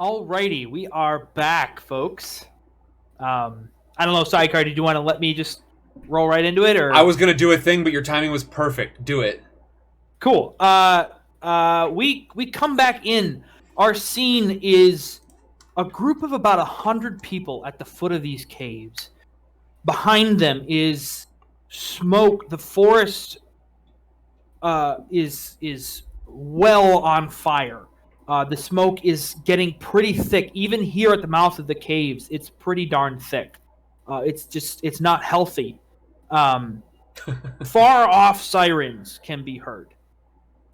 Alrighty, we are back, folks. I don't know, Sidecar, did you want to let me just roll right into it, or? I was gonna do a thing, but your timing was perfect. Do it. Cool. We come back in. Our scene is a group of about 100 people at the foot of these caves. Behind them is smoke. The forest is well on fire. The smoke is getting pretty thick. Even here at the mouth of the caves, it's pretty darn thick. It's not healthy. Far off sirens can be heard.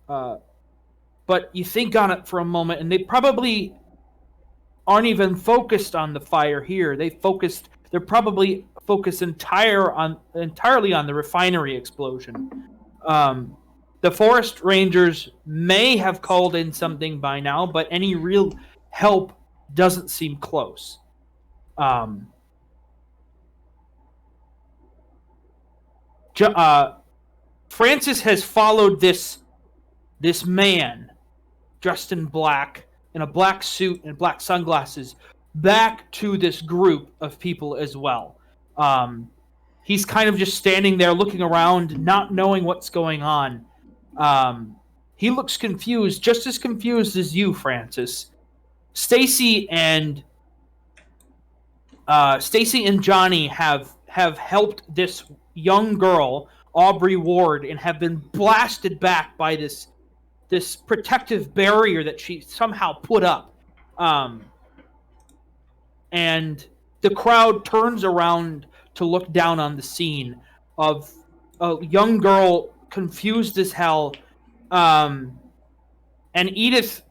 But you think on it for a moment, and they probably aren't even focused on the fire here. They're probably focused entirely on the refinery explosion. The forest rangers may have called in something by now, but any real help doesn't seem close. Francis has followed this man dressed in black, in a black suit and black sunglasses, back to this group of people as well. He's kind of just standing there looking around, not knowing what's going on. He looks confused, just as confused as you, Francis. Stacy and Johnny have helped this young girl, Aubrey Ward, and have been blasted back by this protective barrier that she somehow put up. And the crowd turns around to look down on the scene of a young girl confused as hell. And Edith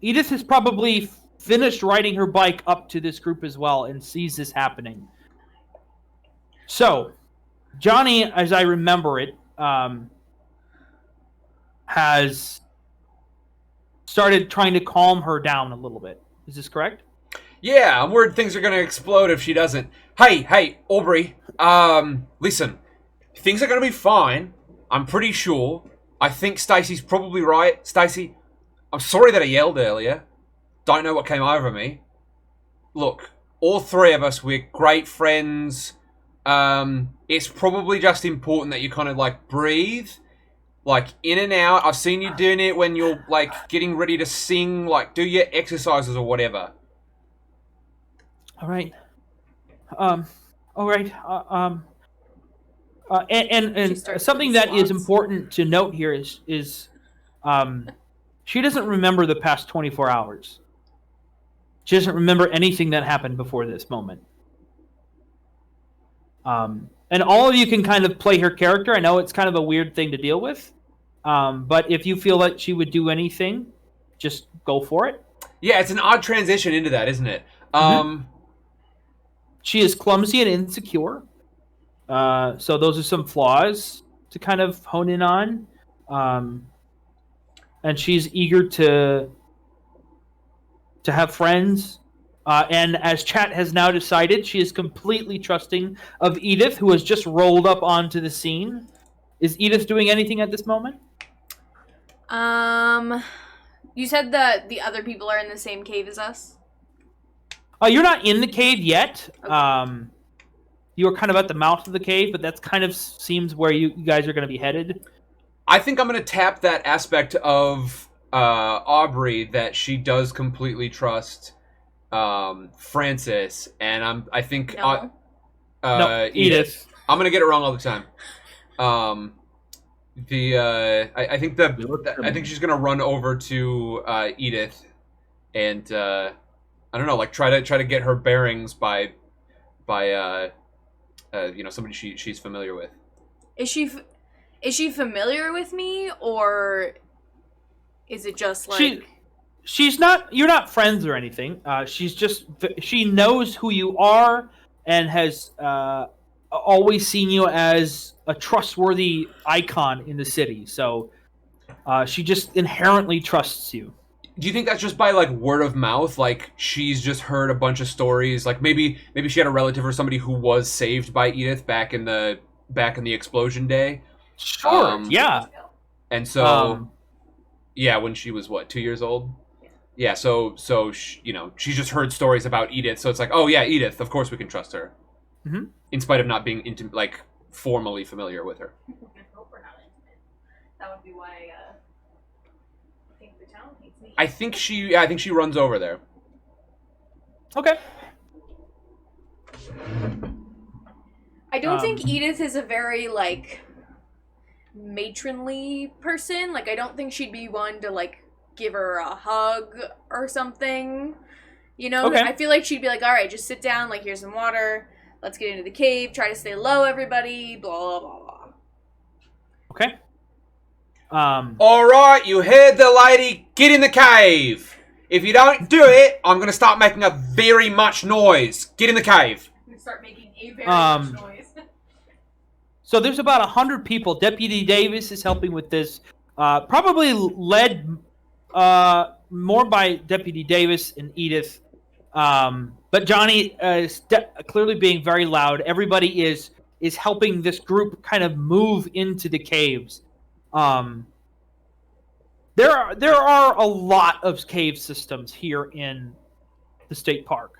has probably finished riding her bike up to this group as well and sees this happening. So, Johnny, as I remember it, has started trying to calm her down a little bit. Is this correct? Yeah, I'm worried things are gonna explode if she doesn't. Hey, Aubrey. Listen, things are gonna be fine. I'm pretty sure. I think Stacy's probably right. Stacy, I'm sorry that I yelled earlier. Don't know what came over me. Look, all three of us, we're great friends. It's probably just important that you kind of like breathe, like in and out. I've seen you doing it when you're like getting ready to sing, like do your exercises or whatever. All right. All right. And something that is important to note here is she doesn't remember the past 24 hours. She doesn't remember anything that happened before this moment. And all of you can kind of play her character. I know it's kind of a weird thing to deal with. But if you feel like she would do anything, just go for it. Yeah, it's an odd transition into that, isn't it? She is clumsy and insecure. So those are some flaws to kind of hone in on. And she's eager to have friends. And as chat has now decided, she is completely trusting of Edith, who has just rolled up onto the scene. Is Edith doing anything at this moment? You said that the other people are in the same cave as us? You're not in the cave yet. Okay. You are kind of at the mouth of the cave, but that's kind of seems where you guys are going to be headed. I think I'm going to tap that aspect of Aubrey that she does completely trust Francis, and I think No. Edith. I'm going to get it wrong all the time. I think she's going to run over to Edith and I don't know, like try to get her bearings by somebody she's familiar with. Is she familiar with me, or is it just like she's not? You're not friends or anything. She knows who you are and has always seen you as a trustworthy icon in the city. So she just inherently trusts you. Do you think that's just by like word of mouth? Like she's just heard a bunch of stories. Like maybe she had a relative or somebody who was saved by Edith back in the explosion day. Sure. Yeah. And so, yeah, when she was what, 2 years old? Yeah, so she's just heard stories about Edith, so it's like, oh yeah, Edith, of course we can trust her. Mm-hmm. In spite of not being formally familiar with her. I hope we're not intimate. That would be why I think the town hates me. I think she runs over there. Okay. I don't think Edith is a very, like, matronly person. Like, I don't think she'd be one to, like, give her a hug or something. You know? Okay. I feel like she'd be like, alright, just sit down, like, here's some water, let's get into the cave, try to stay low, everybody, blah, blah, blah. Okay. Alright, you heard the lady, get in the cave! If you don't do it, I'm gonna start making a very much noise. Get in the cave. I'm gonna start making a very much noise. So there's about 100 people. Deputy Davis is helping with this. Probably led more by Deputy Davis and Edith. But Johnny is clearly being very loud. Everybody is helping this group kind of move into the caves. There are a lot of cave systems here in the state park.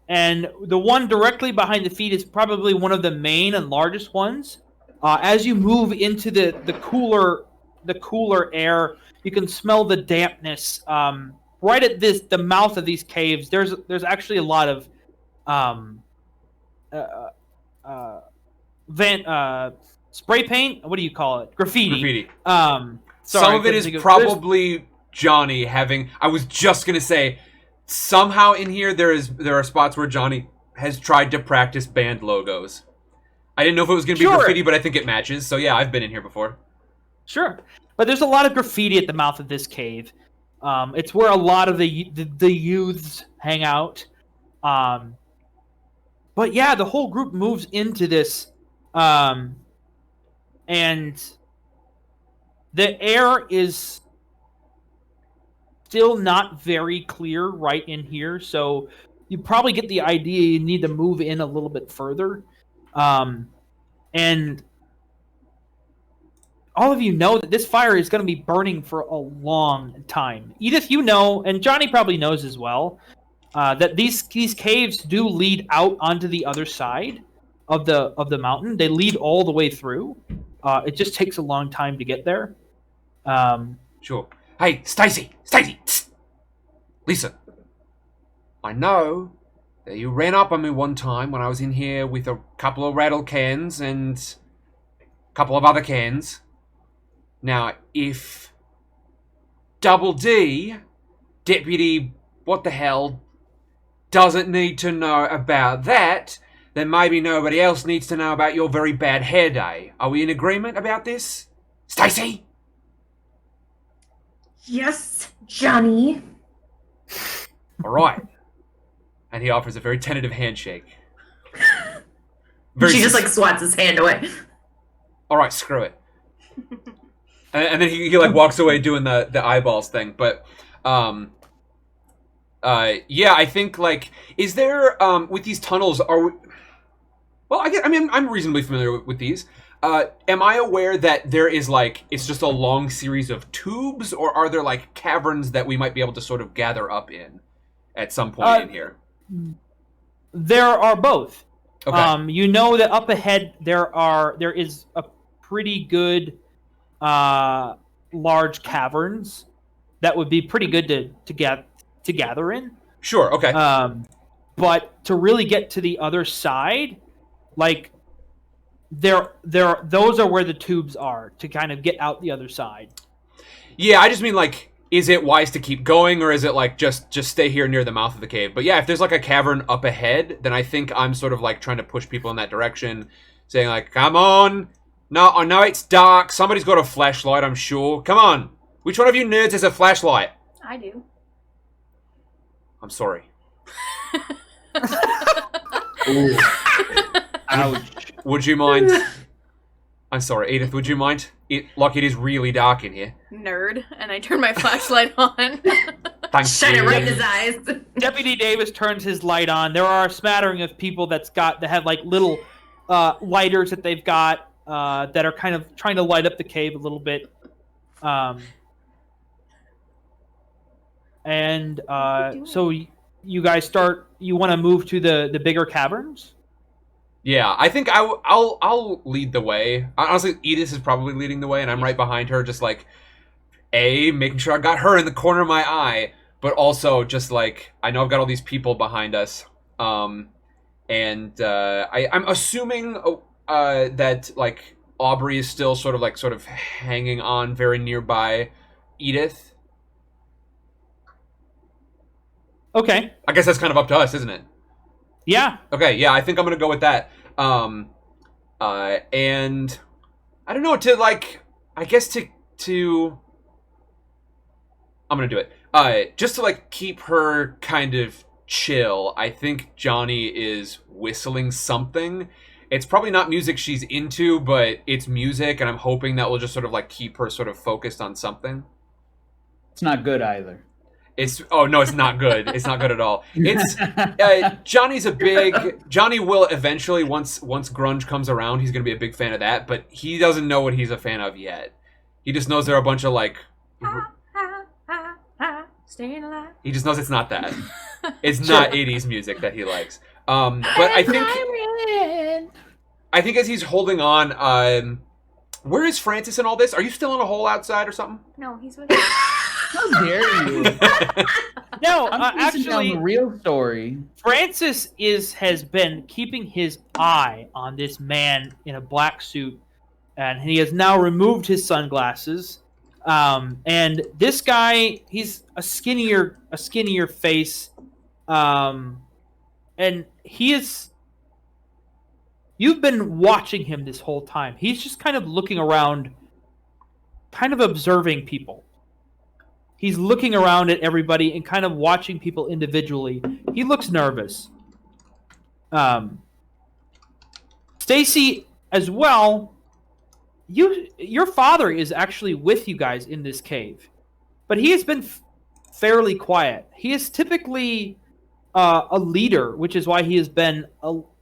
And the one directly behind the feet is probably one of the main and largest ones. As you move into the cooler air, you can smell the dampness. Right at the mouth of these caves, there's actually a lot of spray paint. What do you call it? Graffiti. Sorry, some of it is probably Johnny having. I was just gonna say. Somehow in here there are spots where Johnny has tried to practice band logos. I didn't know if it was going to be graffiti, but I think it matches. So yeah, I've been in here before. Sure, but there's a lot of graffiti at the mouth of this cave. It's where a lot of the youths hang out. But yeah, the whole group moves into this, and the air is still not very clear right in here, so you probably get the idea you need to move in a little bit further. And all of you know that this fire is going to be burning for a long time. Edith, you know, and Johnny probably knows as well, that these caves do lead out onto the other side of the mountain. They lead all the way through. It just takes a long time to get there. Sure. Hey, Stacy! Listen. I know that you ran up on me one time when I was in here with a couple of rattle cans and a couple of other cans. Now, if Double D, Deputy what the hell, doesn't need to know about that, then maybe nobody else needs to know about your very bad hair day. Are we in agreement about this? Stacy? Yes, Johnny. All right. And he offers a very tentative handshake. She just like swats his hand away. All right, screw it. And then he like walks away doing the eyeballs thing. But yeah, I think like is there with these tunnels are we, well I mean I'm reasonably familiar with these. Am I aware that there is, like, it's just a long series of tubes, or are there, like, caverns that we might be able to sort of gather up in at some point in here? There are both. Okay. You know that up ahead there is a pretty good large caverns that would be pretty good to gather in. Sure, okay. But to really get to the other side, like, those are where the tubes are to kind of get out the other side. Yeah, I just mean like, is it wise to keep going, or is it like just stay here near the mouth of the cave? But yeah, if there's like a cavern up ahead, then I think I'm sort of like trying to push people in that direction, saying like, "Come on, no, I know it's dark. Somebody's got a flashlight, I'm sure. Come on, which one of you nerds has a flashlight?" I do. I'm sorry. Ooh. Ouch. Would you mind? I'm sorry, Edith, would you mind? It is really dark in here. Nerd. And I turn my flashlight on. Thanks. Shine it right in his eyes. Deputy Davis turns his light on. There are a smattering of people that have like little lighters that they've got that are kind of trying to light up the cave a little bit. and doing? so you guys start. You want to move to the bigger caverns? Yeah, I think I'll lead the way. Honestly, Edith is probably leading the way, and I'm right behind her, just like making sure I got her in the corner of my eye, but also just like I know I've got all these people behind us, and I'm assuming that like Aubrey is still sort of hanging on very nearby Edith. Okay. I guess that's kind of up to us, isn't it? Yeah. Okay, yeah, I think I'm gonna go with that. And I don't know, to like, I guess to I'm gonna do it. Just to like keep her kind of chill. I think Johnny is whistling something. It's probably not music she's into, but it's music, and I'm hoping that will just sort of like keep her sort of focused on something. It's not good either. It's no, it's not good. It's not good at all. It's Johnny will eventually once grunge comes around, he's gonna be a big fan of that, but he doesn't know what he's a fan of yet. He just knows there are a bunch of like. Staying alive. He just knows it's not that. It's not 80s music that he likes. But I think as he's holding on, where is Francis in all this? Are you still in a hole outside or something? No, he's with How dare you? No, I'm actually, the real story. Francis has been keeping his eye on this man in a black suit, and he has now removed his sunglasses. And this guy, he's a skinnier face, and he is. You've been watching him this whole time. He's just kind of looking around, kind of observing people. He's looking around at everybody and kind of watching people individually. He looks nervous. Stacy, as well, your father is actually with you guys in this cave, but he has been fairly quiet. He is typically a leader, which is why he has been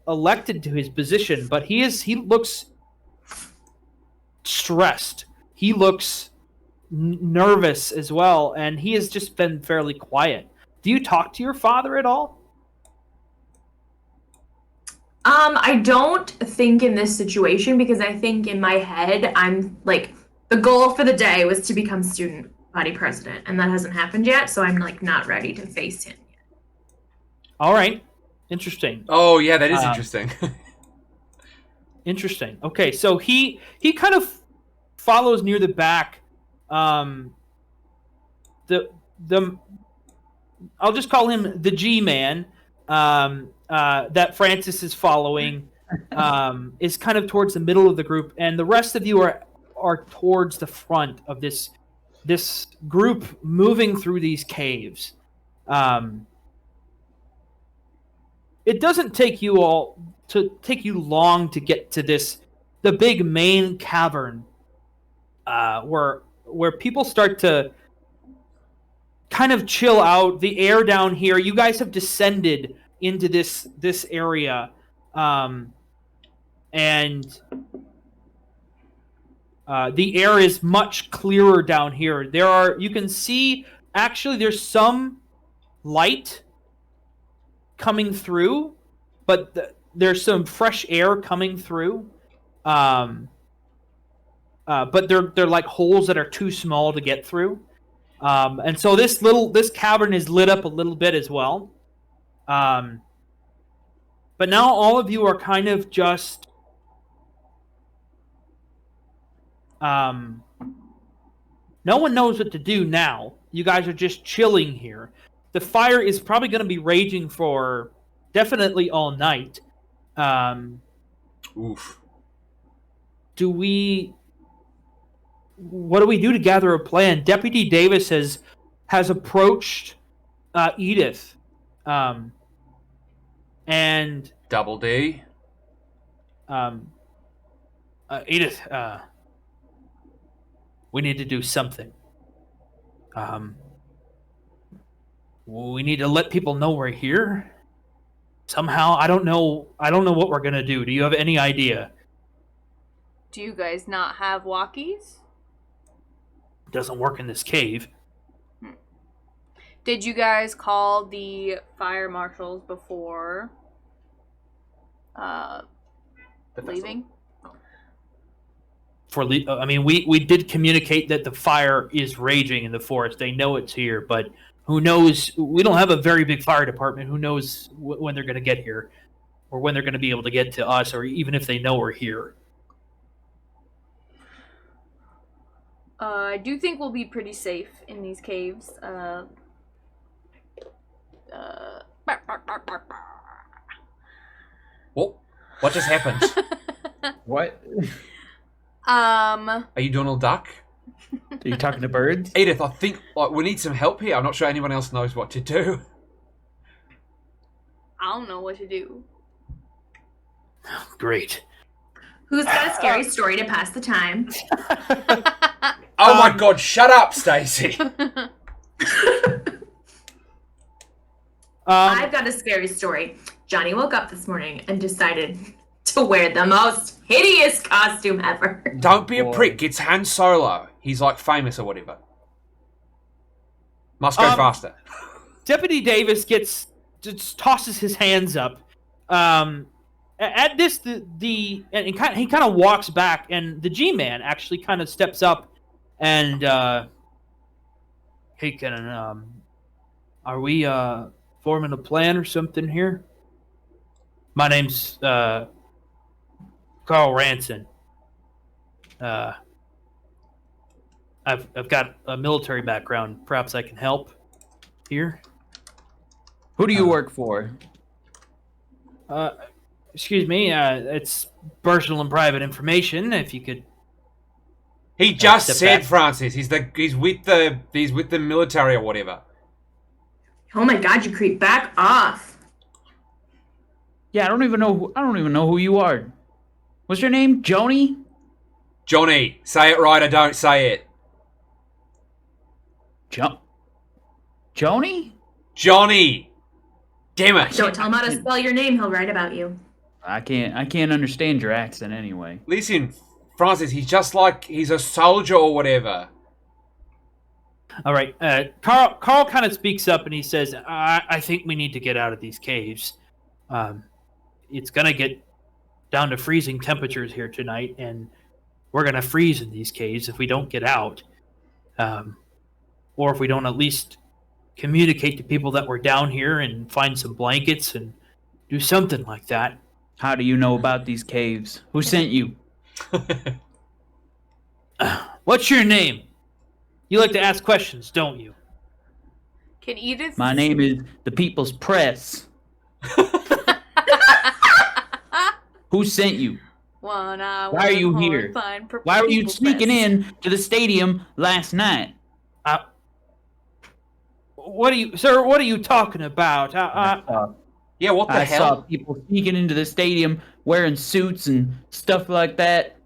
elected to his position. But he looks stressed. He looks nervous as well, and he has just been fairly quiet. Do you talk to your father at all? I don't think in this situation, because I think in my head, I'm like, the goal for the day was to become student body president, and that hasn't happened yet, so I'm like not ready to face him yet. All right. Interesting. Oh, yeah, that is interesting. Interesting. Okay, so he kind of follows near the back. The I'll just call him the G-man. That Francis is following is kind of towards the middle of the group, and the rest of you are towards the front of this group moving through these caves. It doesn't take you long to get to the big main cavern, where people start to kind of chill out. The air down here, you guys have descended into this area, and the air is much clearer down here. You can see, actually, there's some light coming through, but there's some fresh air coming through. But they're like holes that are too small to get through. And so this cavern is lit up a little bit as well. But now all of you are kind of just no one knows what to do now. You guys are just chilling here. The fire is probably going to be raging for definitely all night. Oof. What do we do to gather a plan? Deputy Davis has approached Edith, and Double D. Edith, we need to do something. We need to let people know we're here. Somehow, I don't know what we're gonna do. Do you have any idea? Do you guys not have walkies? It doesn't work in this cave. Did you guys call the fire marshals before leaving? I mean, we did communicate that the fire is raging in the forest. They know it's here, but who knows? We don't have a very big fire department. Who knows when they're going to get here, or when they're going to be able to get to us, or even if they know we're here. I do think we'll be pretty safe in these caves. What just happened? What? Um, Are you Donald Duck? Are you talking to birds? Edith, I think we need some help here. I'm not sure anyone else knows what to do. I don't know what to do. Great. Who's got a scary story to pass the time? Oh my god, shut up, Stacy. I've got a scary story. Johnny woke up this morning and decided to wear the most hideous costume ever. Don't be a prick. It's Han Solo. He's like famous or whatever. Must go faster. Deputy Davis just tosses his hands up. At this, he kind of walks back, and the G-Man actually kind of steps up and hey, Kenan, are we forming a plan or something here? My name's Carl Ranson. I've got a military background. Perhaps I can help here. Who do you work for? Excuse me. It's personal and private information. If you could. He just step said, back. Francis. He's with the military or whatever. Oh my god, you creep, back off. Yeah, I don't even know who you are. What's your name? Joni? Johnny, say it right or don't say it. Joni? Johnny. Damn it. Don't tell him how to spell your name, he'll write about you. I can't understand your accent anyway. Listen, Francis, he's a soldier or whatever. All right. Carl kind of speaks up and he says, I think we need to get out of these caves. It's going to get down to freezing temperatures here tonight, and we're going to freeze in these caves if we don't get out. Or if we don't at least communicate to people that we're down here and find some blankets and do something like that. How do you know about these caves? Who sent you? What's your name? You like to ask questions, don't you? Can Edith? My name is the People's Press. Who sent you? Why are you here? Why were you sneaking in to the stadium last night? What are you talking about? Yeah, what the I hell? saw people sneaking into the stadium wearing suits and stuff like that,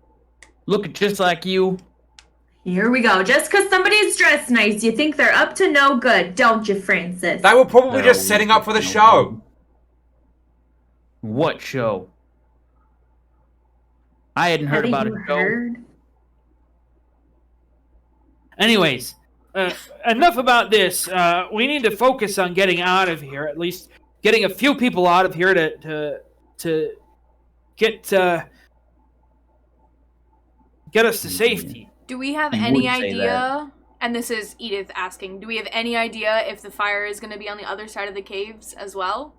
looking just like you. Here we go. Just because somebody's dressed nice, you think they're up to no good, don't you, Francis? They were probably just setting up for the show. What show? I hadn't heard about a show. Anyways, enough about this. We need to focus on getting out of here. At least getting a few people out of here to get us to safety. Do we have You any wouldn't say idea? And this is Edith asking. Do we have any idea if the fire is going to be on the other side of the caves as well?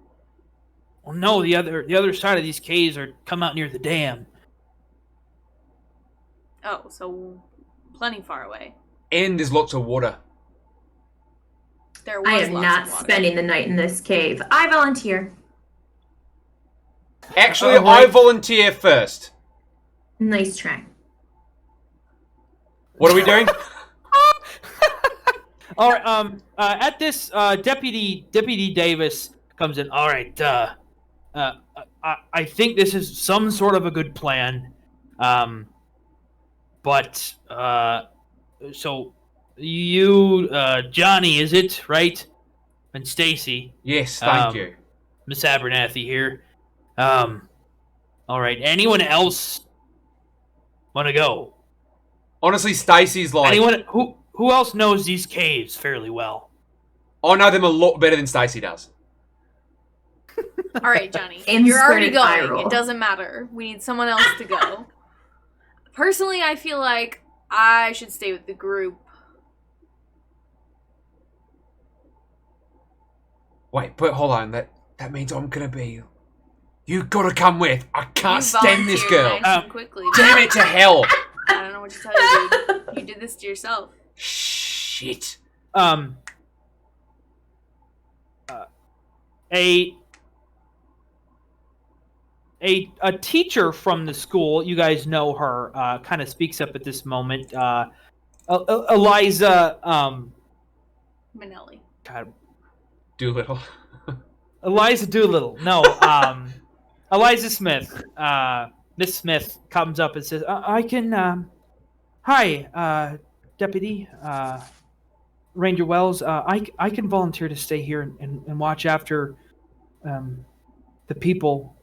Well, no, the other side of these caves come out near the dam. Oh, so plenty far away. And there's lots of water. There was I am lots not of water. spending the night in this cave. I volunteer. Actually, All I right. volunteer first. Nice try. What are we doing? All right. At this, Deputy Davis comes in. All right. I think this is some sort of a good plan. But so you, Johnny, is it right? And Stacy. Yes, thank you. Miss Abernathy here. All right. Anyone else want to go? Honestly, Stacy's like... Anyone who else knows these caves fairly well? I know them a lot better than Stacy does. All right, Johnny. You're already going. It doesn't matter. We need someone else to go. Personally, I feel like I should stay with the group. Wait, but hold on. That means I'm gonna be... You gotta come with. I can't stand this girl. Nice and quickly. Damn it to hell. I don't know what to tell you, dude. You did this to yourself. Shit. A teacher from the school, you guys know her, kind of speaks up at this moment. Eliza, Manelli. God. Doolittle. Eliza Doolittle. No, Eliza Smith. Miss Smith comes up and says, I can, hi, Deputy, Ranger Wells. I can volunteer to stay here and watch after, the people,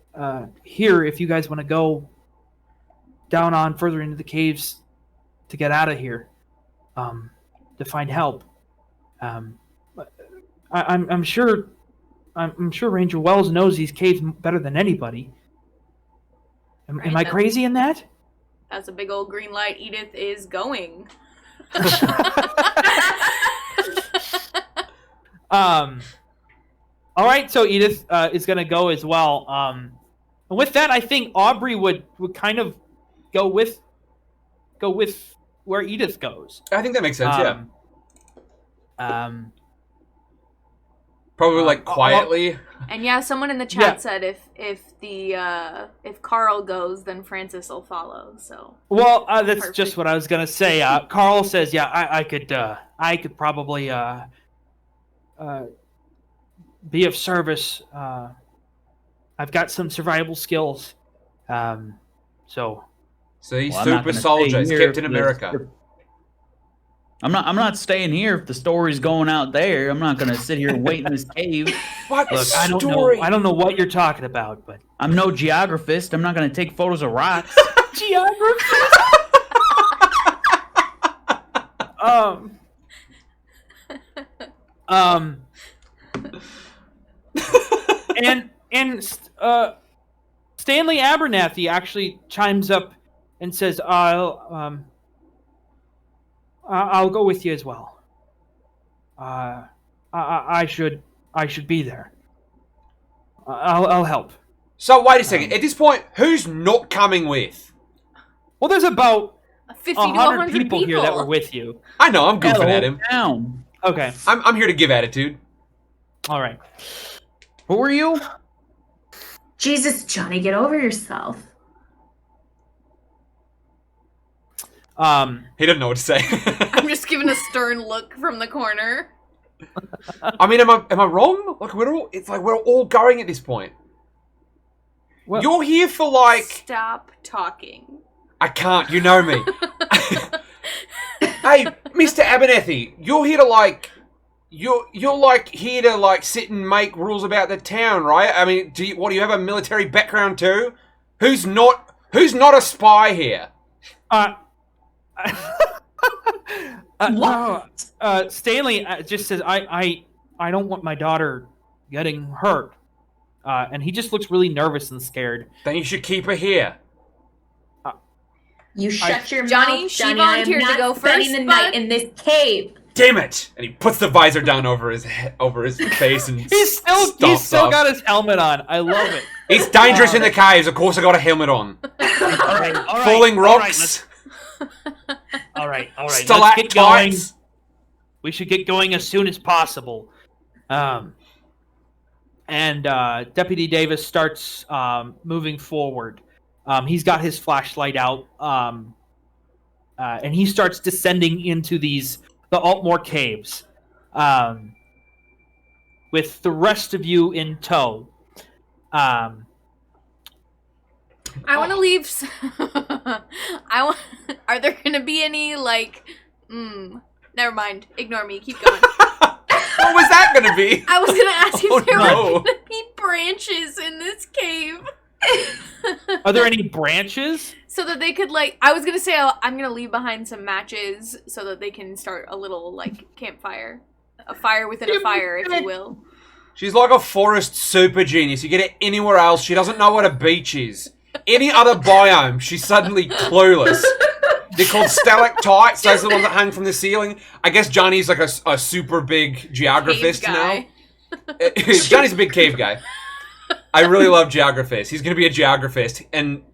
here if you guys want to go down on further into the caves to get out of here, to find help. I'm sure Ranger Wells knows these caves better than anybody. Am I crazy in that? That's a big old green light. Edith is going. All right, so Edith is going to go as well. And with that, I think Aubrey would kind of go with where Edith goes. I think that makes sense. Probably like quietly. And yeah, someone in the chat said if Carl goes, then Francis will follow. So that's perfect. just what I was gonna say. Carl says, "Yeah, I could probably be of service. I've got some survival skills. So he's super soldier. He's Captain America. I'm not staying here if the story's going out there. I'm not gonna sit here and wait in this cave. What Look, story? I don't know what you're talking about, but I'm no geographist. I'm not gonna take photos of rocks. Geographist. and Stanley Abernathy actually chimes up and says, I'll go with you as well. I should be there. I'll help. So wait a second. At this point, who's not coming with? Well, there's about 50 to 100 people here that were with you. I know. I'm goofing at him. Down. Okay. I'm here to give attitude. All right. Who are you? Jesus, Johnny, get over yourself. He doesn't know what to say. I'm just giving a stern look from the corner. I mean, am I wrong? Like we're all going at this point. Well, you're here for like. Stop talking. I can't. You know me. Hey, Mr. Abernathy, you're here to like. You're like here to like sit and make rules about the town, right? I mean, do you have a military background too? Who's not a spy here? No, Stanley just says, I don't want my daughter getting hurt. And he just looks really nervous and scared. Then you should keep her here. You shut your Johnny, mouth, she Johnny. volunteered I am to go not spending first, the night in this cave. Damn it! And he puts the visor down over his face and he's still got his helmet on. I love it. It's dangerous in the caves. Of course, I got a helmet on. All right. Falling rocks. All right. Let's Stalactites. get going. We should get going as soon as possible. And Deputy Davis starts moving forward. He's got his flashlight out, and he starts descending into the Altmore caves, with the rest of you in tow. I want to leave. Are there going to be any like? Never mind. Ignore me. Keep going. What was that going to be? I was going to ask if there no. were going to be branches in this cave. Are there any branches? So that they could like. I was going to say I'm going to leave behind some matches so that they can start a little like campfire. A fire within a fire, if you will. She's like a forest super genius. You get it anywhere else, she doesn't know what a beach is. Any other biome, she's suddenly clueless. They're called stalactites. Those are the ones that hang from the ceiling. I guess Johnny's like a super big geographist now. Johnny's a big cave guy. I really love geographist. He's going to be a geographist,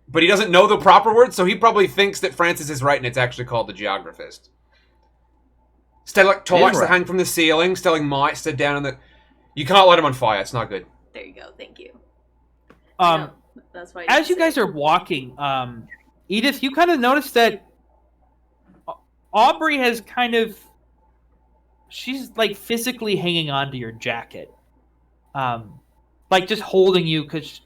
but he doesn't know the proper word, so he probably thinks that Francis is right, and it's actually called the geographist. Stalactites that hang from the ceiling, stalagmites that down in the... You can't light them on fire. It's not good. There you go. Thank you. That's why. As you guys are walking, Edith, you kind of notice that Aubrey has she's like physically hanging on to your jacket. Like just holding you because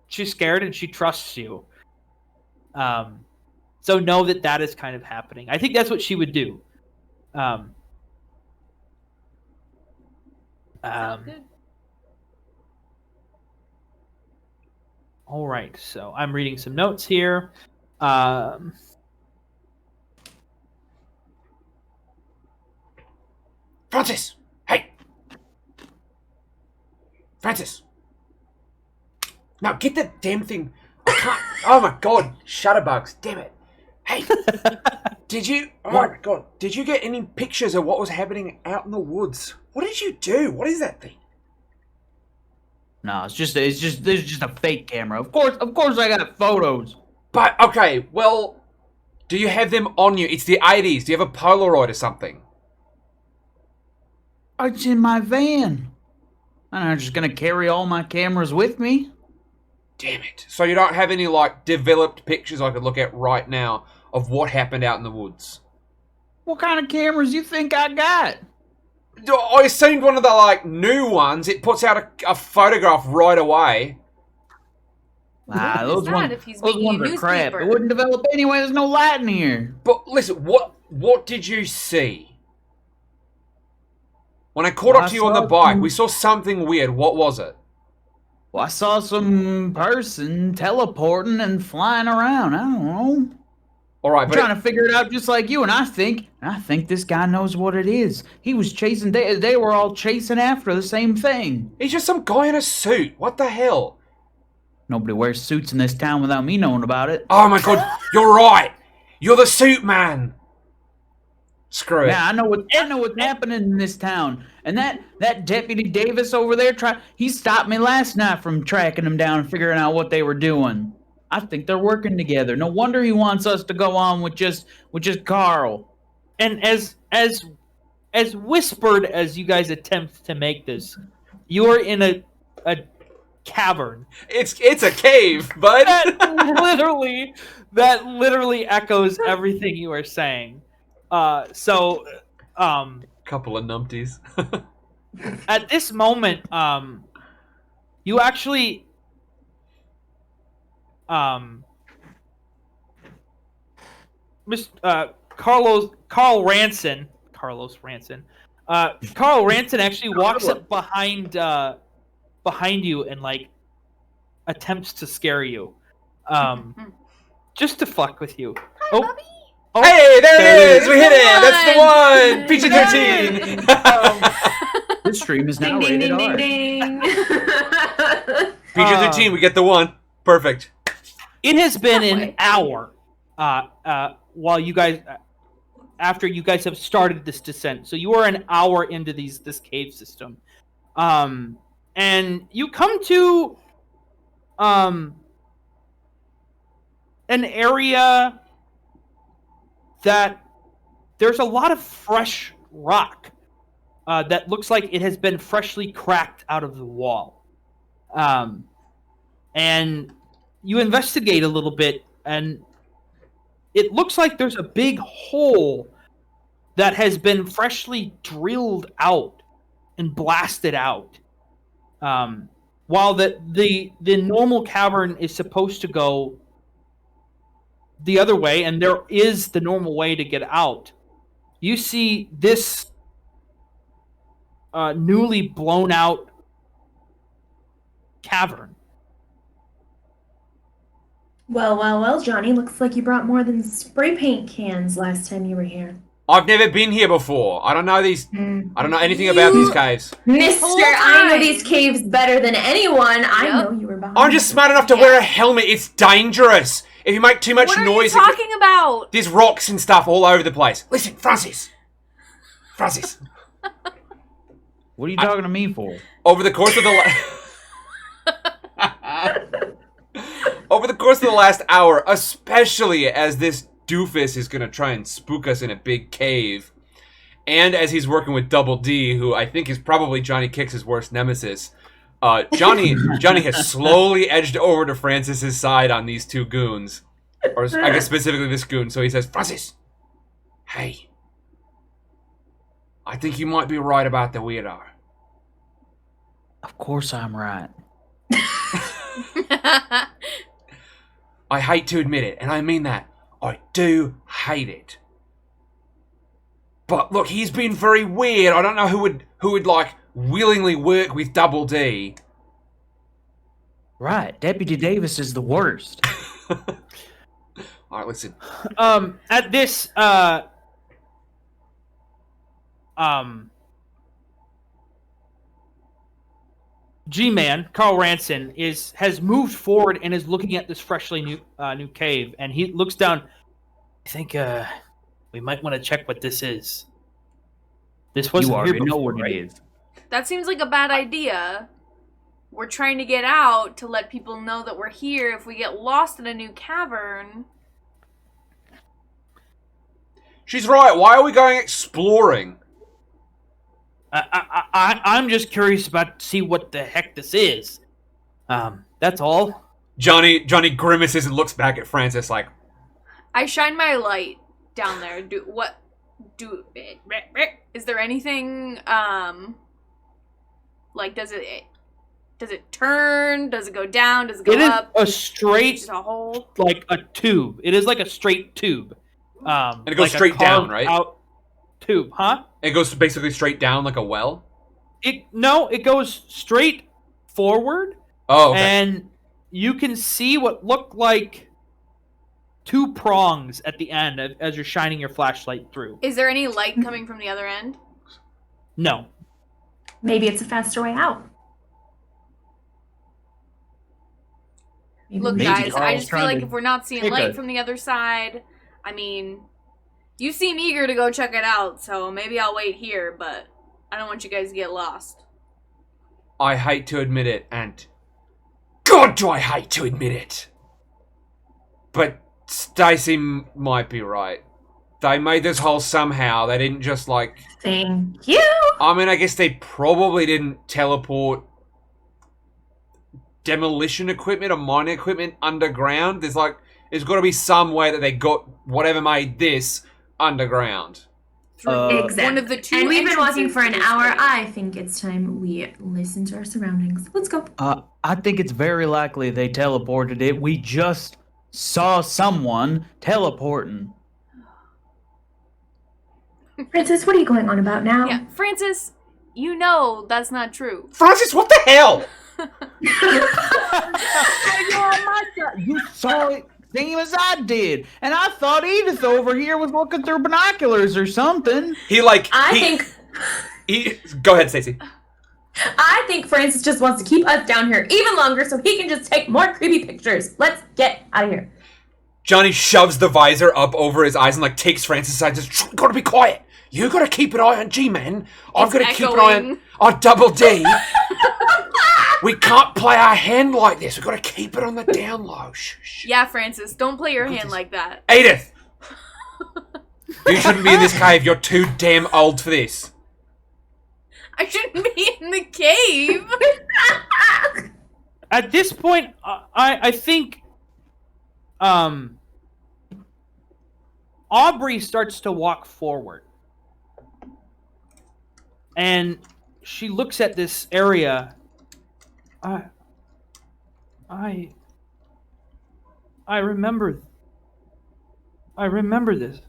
she's scared and she trusts you. So know that is kind of happening. I think that's what she would do. Good. All right, so I'm reading some notes here. Francis! Hey! Francis! Now get the damn thing. I can't. Oh my god. Shutterbugs. Damn it. Hey! Did you... Oh my god. Did you get any pictures of what was happening out in the woods? What did you do? What is that thing? No, it's just a fake camera. Of course I got photos. But, okay, well, do you have them on you? It's the 80s. Do you have a Polaroid or something? It's in my van. I'm not just gonna carry all my cameras with me. Damn it. So you don't have any, like, developed pictures I could look at right now of what happened out in the woods? What kind of cameras you think I got? I seen one of the, like, new ones. It puts out a photograph right away. Those ones are crap. It wouldn't develop anyway. There's no light in here. But listen, what did you see? When I caught up to you on the bike, we saw something weird. What was it? Well, I saw some person teleporting and flying around. I don't know. All right, I'm trying to figure it out just like you, and I think this guy knows what it is. He was chasing. They were all chasing after the same thing. He's just some guy in a suit. What the hell? Nobody wears suits in this town without me knowing about it. Oh my god, you're right. You're the suit man. Screw it. Yeah, I know what's happening in this town. And that Deputy Davis over there, he stopped me last night from tracking them down and figuring out what they were doing. I think they're working together. No wonder he wants us to go on with just Carl. And as whispered as you guys attempt to make this, you're in a cavern. It's a cave, bud. That literally echoes everything you are saying. Couple of numpties. At this moment, you actually Carl Ranson actually walks up behind you and like attempts to scare you, just to fuck with you. Hi, Bobby. Oh, hey, there it is! We hit it! That's the one! PG-13! This stream is now rated R. PG-13, we get the one. Perfect. It has been an hour while you guys... after you guys have started this descent. So you are an hour into this cave system. And you come to an area that there's a lot of fresh rock that looks like it has been freshly cracked out of the wall. And you investigate a little bit, and it looks like there's a big hole that has been freshly drilled out and blasted out. While the normal cavern is supposed to go the other way, and there is the normal way to get out, you see this newly blown out cavern. Well, Johnny, looks like you brought more than spray paint cans last time you were here. I've never been here before. I don't know I don't know anything about these caves. Mister, I know these caves better than anyone. I know you were behind. I'm just smart enough to wear a helmet. It's dangerous. If you make too much noise... What are you talking about? There's rocks and stuff all over the place. Listen, Francis. What are you talking to me for? Over the course of the over the course of the last hour, especially as this doofus is going to try and spook us in a big cave, and as he's working with Double D, who I think is probably Johnny Kicks' worst nemesis, Johnny has slowly edged over to Francis's side on these two goons. Or I guess specifically this goon. So he says, Francis, hey, I think you might be right about the weirdo. Of course I'm right. I hate to admit it, and I mean that. I do hate it. But look, he's been very weird. I don't know who would like willingly work with Double D. Right, Deputy Davis is the worst. All right, listen. At this G-Man, Carl Ranson, has moved forward and is looking at this freshly new cave, and he looks down. I think we might want to check what this is. This wasn't you here already know before, what right? it is. That seems like a bad idea. We're trying to get out to let people know that we're here. If we get lost in a new cavern... She's right. Why are we going exploring? I'm just curious about to see what the heck this is. That's all. Johnny grimaces and looks back at Francis like, I shine my light down there. Is there anything, like, does it turn? Does it go down? Does it go up? It is a straight, Just a hole? like a tube. It is like a straight tube. and it goes like straight down, right? Out tube, huh? It goes basically straight down like a well? It goes straight forward. Oh, okay. And you can see what look like two prongs at the end as you're shining your flashlight through. Is there any light coming from the other end? No. Maybe it's a faster way out. Look, Maybe guys, I Carl's just feel trying like to if we're not seeing pick light a- from the other side, I mean, you seem eager to go check it out, so maybe I'll wait here, but I don't want you guys to get lost. I hate to admit it, and God, do I hate to admit it. But Stacy might be right. They made this hole somehow. They didn't just like... Thank you. I mean, I guess they probably didn't teleport demolition equipment or mining equipment underground. There's got to be some way that they got whatever made this underground. Exactly. One of the two and we've been walking entrances for an to this hour. cave. I think it's time we listen to our surroundings. Let's go. I think it's very likely they teleported it. We just saw someone teleporting. Francis, what are you going on about now? Yeah, Francis, you know that's not true. Francis, what the hell? You saw it same as I did, and I thought Edith over here was looking through binoculars or something. I Go ahead, Stacey. think Francis just wants to keep us down here even longer so he can just take more creepy pictures. Let's get out of here. Johnny shoves the visor up over his eyes and takes Francis aside and says, gotta be quiet. You gotta keep an eye on G-Man. I've gotta keep an eye on Double D. We can't play our hand like this. We've got to keep it on the down low. Shh. Yeah, Francis, don't play your hand like that. Edith! You shouldn't be in this cave. You're too damn old for this. I shouldn't be in the cave. At this point, I think Aubrey starts to walk forward. And she looks at this area. I remember this.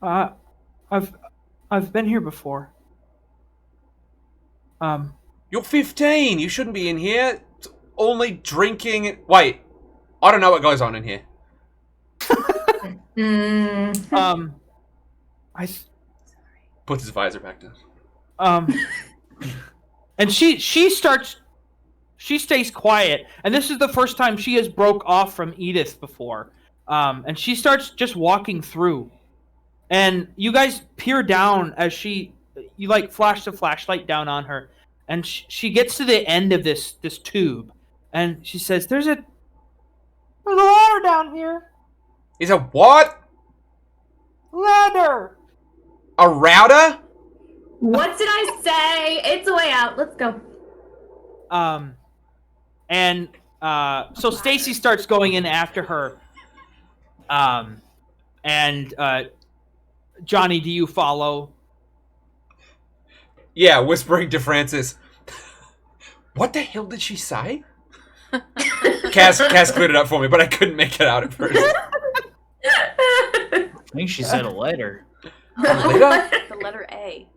I've been here before. You're 15. You shouldn't be in here. It's only drinking. Wait, I don't know what goes on in here. Puts his visor back down. And she stays quiet, and this is the first time she has broke off from Edith before. And she starts just walking through, and you guys peer down as you like flash the flashlight down on her, and she gets to the end of this tube, and she says, "There's a ladder down here." Is a what? Ladder. A router? What did I say? It's a way out. Let's go. So Stacy starts going in after her. Johnny, do you follow? Yeah, whispering to Francis. What the hell did she say? Cass cleared it up for me, but I couldn't make it out at first. I think she said a letter. A letter? The letter A.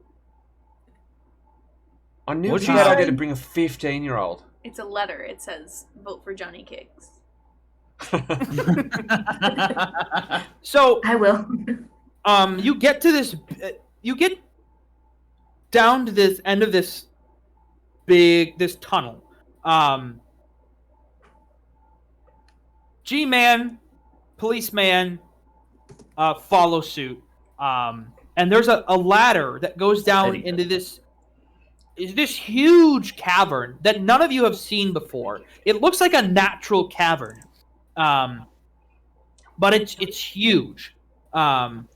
I knew What'd she she had say? idea to bring a 15-year-old. It's a letter. It says, "Vote for Johnny Kicks." So I will. you get to this. You get down to this end of this tunnel. G-Man, policeman, follow suit. And there's a ladder that goes down into this huge cavern that none of you have seen before. It looks like a natural cavern, but it's huge. And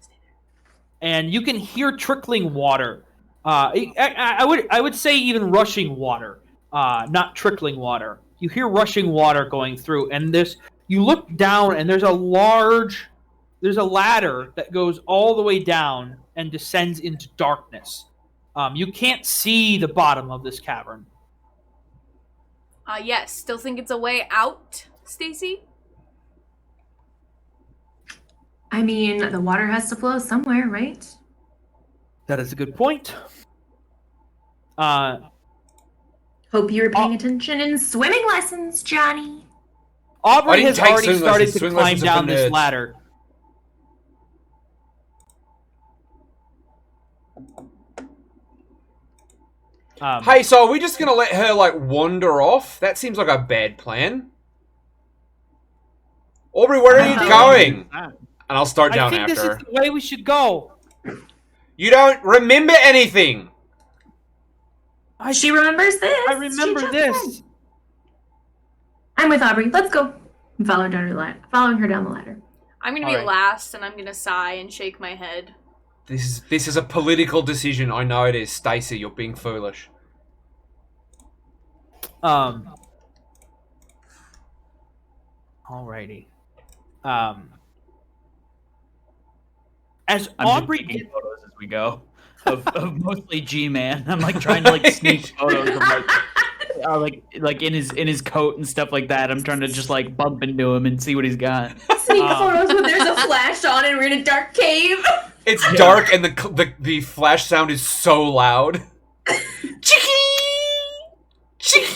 you can hear trickling water. I would say even rushing water, not trickling water. You hear rushing water going through, and you look down, and there's a ladder that goes all the way down and descends into darkness. You can't see the bottom of this cavern. Yes. Still think it's a way out, Stacy? I mean, the water has to flow somewhere, right? That is a good point. Hope you were paying attention in swimming lessons, Johnny. Aubrey didn't has take already swim started lessons. to Swim climb lessons are down for this nerds. ladder. Hey, so are we just gonna let her, like, wander off? That seems like a bad plan. Aubrey, where are you going? And I'll start I down think this after is her. the way we should go. You don't remember anything! She remembers this. I remember She just this. said. I'm with Aubrey. Let's go. I'm following her down the ladder. I'm gonna All be right. last, and I'm gonna sigh and shake my head. This is a political decision. I know it is. Stacy, you're being foolish. Alrighty. As I'm Aubrey just taking photos as we go of mostly G-Man. I'm like trying to like sneak photos of like in his coat and stuff like that. I'm trying to just like bump into him and see what he's got. Sneak photos when there's a flash on and we're in a dark cave. It's dark and the flash sound is so loud.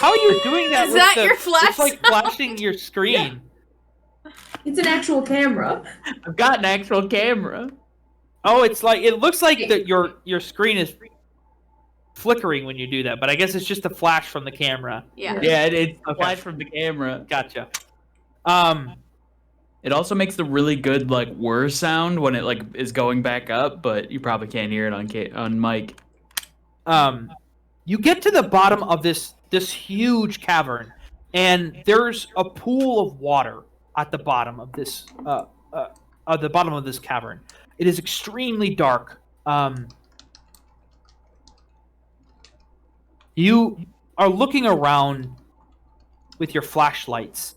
how are you doing that? Is with that the- your flash It's like flashing your screen. It's an actual camera. I've got an actual camera. Oh, it looks like that your screen is flickering when you do that, but I guess it's just a flash from the camera. Yeah. Yeah, it's a Okay. flash from the camera. Gotcha. It also makes the really good like whir sound when it like is going back up, but you probably can't hear it on mic. You get to the bottom of this huge cavern, and there's a pool of water at the bottom of this cavern. It is extremely dark. You are looking around with your flashlights.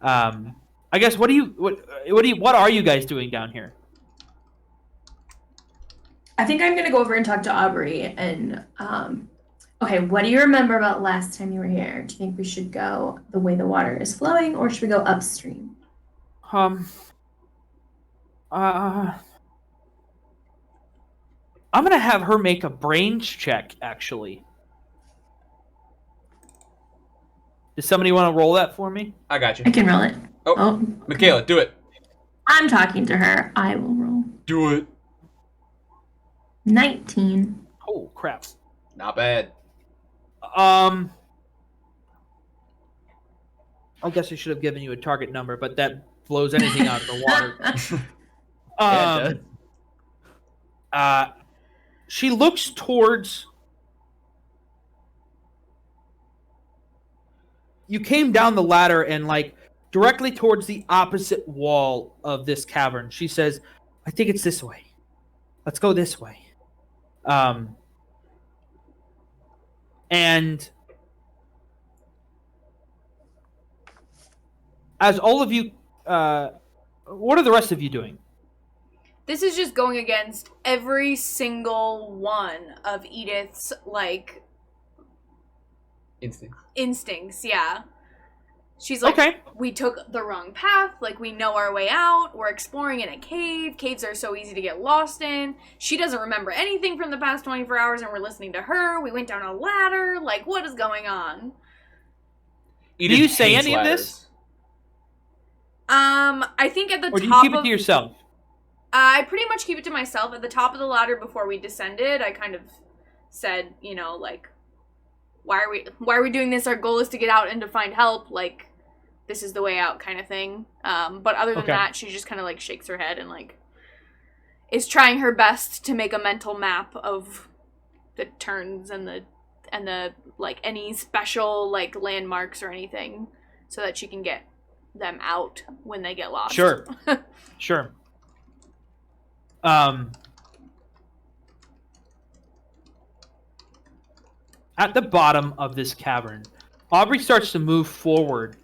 I guess what are you guys doing down here? I think I'm gonna go over and talk to Aubrey and okay, what do you remember about last time you were here? Do you think we should go the way the water is flowing or should we go upstream? I'm gonna have her make a brains check, actually. Does somebody want to roll that for me? I got you. I can roll it. Oh, okay. Michaela, do it. I'm talking to her. I will roll. Do it. 19. Oh crap. Not bad. I guess I should have given you a target number, but that blows anything out of the water. Yeah, it does. She looks towards. You came down the ladder and like directly towards the opposite wall of this cavern. She says, "I think it's this way. Let's go this way." And as all of you, what are the rest of you doing? This is just going against every single one of Edith's, like, instincts, yeah. She's like, okay. We took the wrong path, like, we know our way out, we're exploring in a cave, caves are so easy to get lost in, she doesn't remember anything from the past 24 hours and we're listening to her, we went down a ladder, like, what is going on? Edith Do you say hates any ladders. of this? I think at the top Or do you keep it to yourself? I pretty much keep it to myself. At the top of the ladder before we descended, I kind of said, you know, like, why are we doing this? Our goal is to get out and to find help. Like, this is the way out kind of thing. But other than that, she just kind of, like, shakes her head and, like, is trying her best to make a mental map of the turns and the like, any special, like, landmarks or anything so that she can get them out when they get lost. Sure. Sure. At the bottom of this cavern, Aubrey starts to move forward.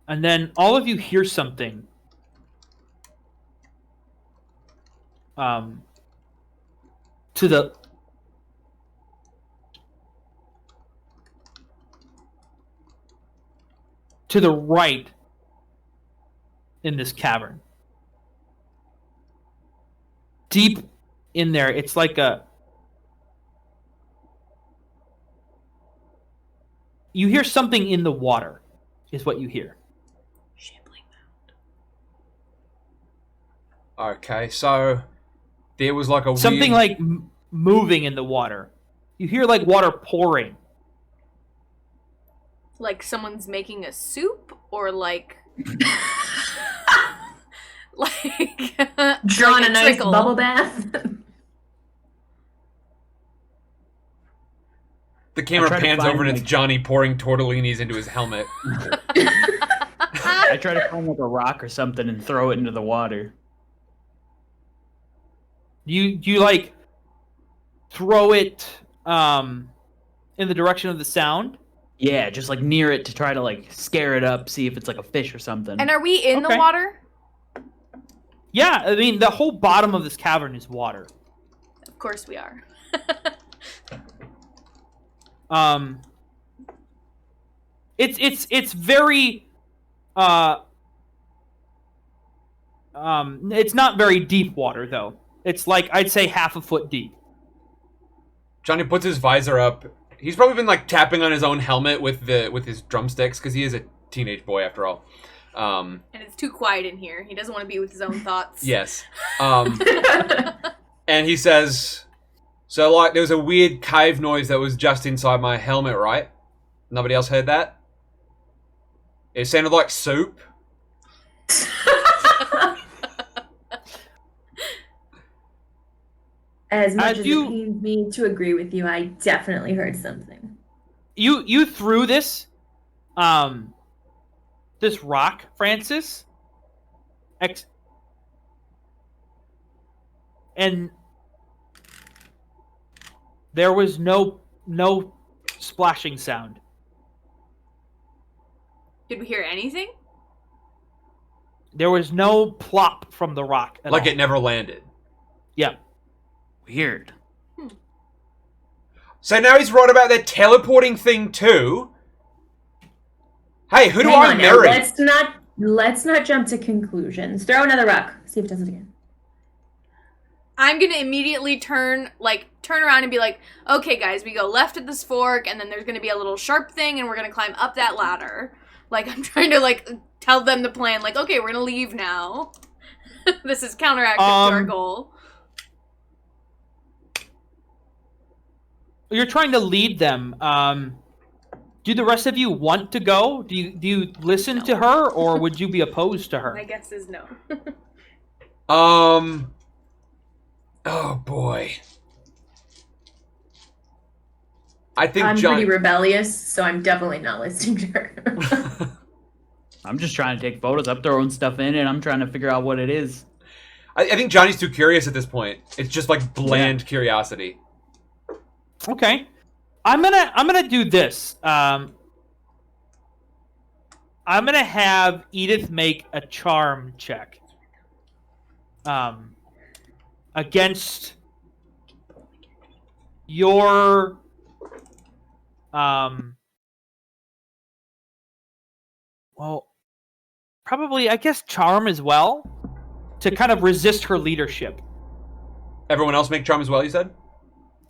And then all of you hear something. To the right in this cavern. Deep in there, it's like you hear something in the water, is what you hear. Shambling mound. Okay, so there was like something like moving in the water. You hear like water pouring. Like someone's making a soup, or like like drawing like a nice trickle. bubble bath. The camera pans over and it's Johnny pouring tortellinis into his helmet. I try to find like a rock or something and throw it into the water. You like throw it in the direction of the sound? Yeah, just like near it to try to like scare it up, see if it's like a fish or something. And are we in the water? Yeah, I mean the whole bottom of this cavern is water. Of course we are. It's very it's not very deep water though. It's like I'd say half a foot deep. Johnny puts his visor up. He's probably been like tapping on his own helmet with his drumsticks because he is a teenage boy after all. And it's too quiet in here. He doesn't want to be with his own thoughts. Yes. And he says, so like there was a weird cave noise that was just inside my helmet, right? Nobody else heard that? It sounded like soup. As much as it pains me to agree with you, I definitely heard something. You threw this this rock, Francis. And there was no splashing sound. Did we hear anything? There was no plop from the rock at like all. It never landed. Yeah. Weird. So now he's right about that teleporting thing too. Hey, who do I marry? Let's not jump to conclusions. Throw another rock. See if it does it again. I'm gonna immediately turn around and be like, okay guys, we go left at this fork, and then there's gonna be a little sharp thing, and we're gonna climb up that ladder. Like, I'm trying to, like, tell them the plan, like, okay, we're gonna leave now. This is counteractive to our goal. You're trying to lead them. Do the rest of you want to go? Do you listen to her, or would you be opposed to her? My guess is no. Oh boy. I think I'm John. pretty rebellious, so I'm definitely not listening to her. I'm just trying to take photos. I'm throwing stuff in, and I'm trying to figure out what it is. I think Johnny's too curious at this point. It's just like bland curiosity. Okay, I'm gonna do this. I'm gonna have Edith make a charm check. Against your well, probably I guess charm as well to kind of resist her leadership. Everyone else make charm as well, you said?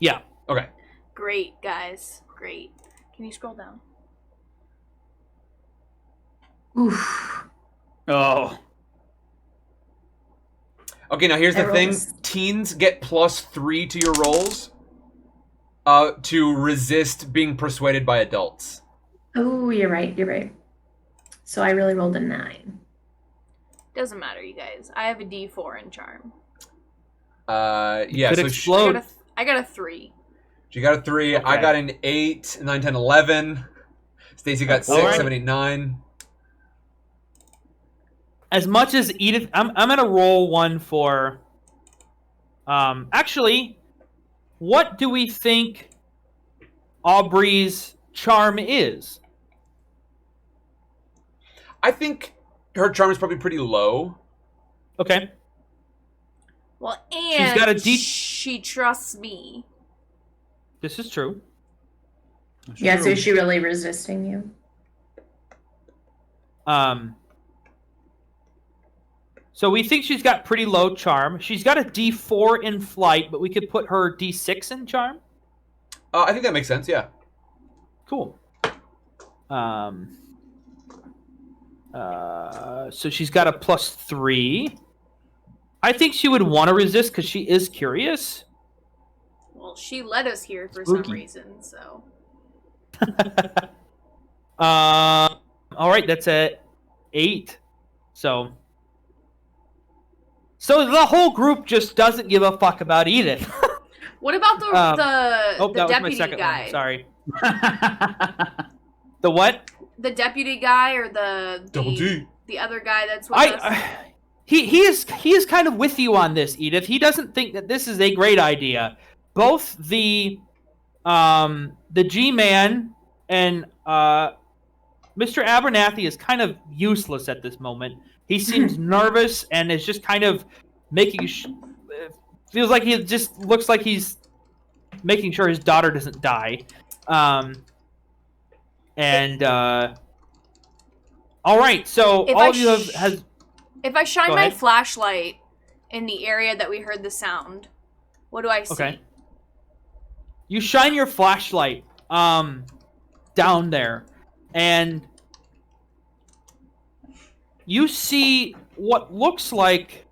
Yeah. Okay. Great, guys. Great. Can you scroll down? Oof. Oh. Okay, now here's the I thing. rolled Teens get +3 to your rolls to resist being persuaded by adults. Oh, you're right. You're right. So I really rolled a 9. Doesn't matter, you guys. I have a D4 in charm. Yeah, Could so explode. I got a 3. she got a 3. Okay. I got an 8, 9, 10, 11. Stacy got 6, Alright. 7, 8, 9. As much as Edith, I'm gonna roll one for. Actually, what do we think Aubrey's charm is? I think her charm is probably pretty low. Okay. Well, and got a D- she trusts me. This is true. Yeah, so is she really resisting you? So we think she's got pretty low charm. She's got a D4 in flight, but we could put her D6 in charm. I think that makes sense, yeah. Cool. So she's got a +3. I think she would want to resist because she is curious. Well, she led us here for Spooky. some reason, so. All right, that's at 8. So the whole group just doesn't give a fuck about Edith. What about the that was my deputy second guy? one. Sorry. The what? The deputy guy or the Double D. the other guy that's with us? He is kind of with you on this, Edith. He doesn't think that this is a great idea. Both the G-Man and Mr. Abernathy is kind of useless at this moment. He seems nervous and is just kind of making feels like he just looks like he's making sure his daughter doesn't die. All right, so If all I of you has If I shine Go my ahead. flashlight in the area that we heard the sound, what do I see? Okay. You shine your flashlight down there, and you see what looks like